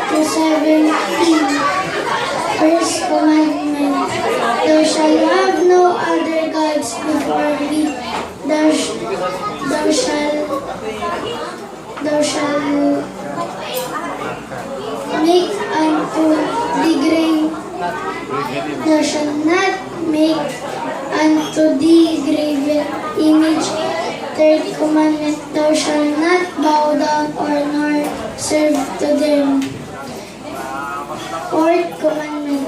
to 17. First commandment, thou shalt have no other gods before me. Thou shalt make unto thee grave. Thou shalt not make unto thee graven image. Third commandment, thou shalt not bow down or nor serve to them. Fourth commandment,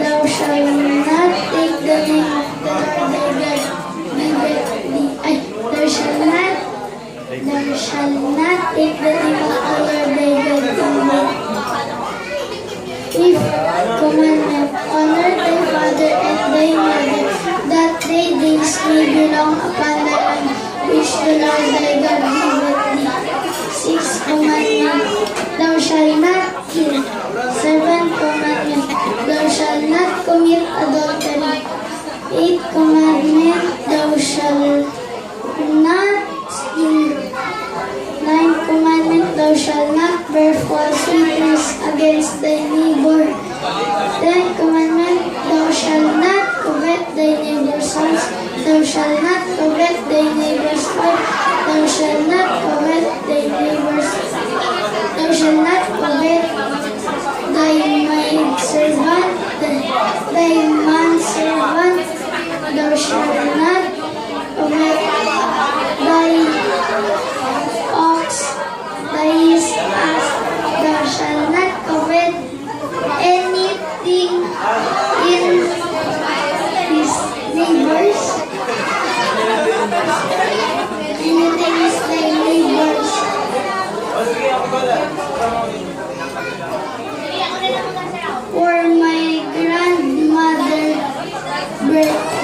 thou shalt not take the name of the Lord thy God giveth thee. Thou shalt not take the name of the Lord thy God giveth. Fifth commandment, honor thy father and thy mother, that thy days may be long upon the land which the Lord thy God giveth thee. Sixth commandment, thou shalt not kill. Seventh commandment, thou shalt not commit adultery. Eighth commandment, thou shalt not steal. Ninth commandment, thou shalt not bear false witness against thy neighbor. Tenth commandment, thou shalt not covet thy neighbor's house. Thou shalt not covet thy neighbor's wife. Thou shalt not covet thy neighbor's. Thou shalt not covet thy maidservant, thy manservant. Thou shalt not covet thy ox, thy ass. Thou shalt not covet anything in his neighbors. Anything is thy neighbors. For my grandmother birth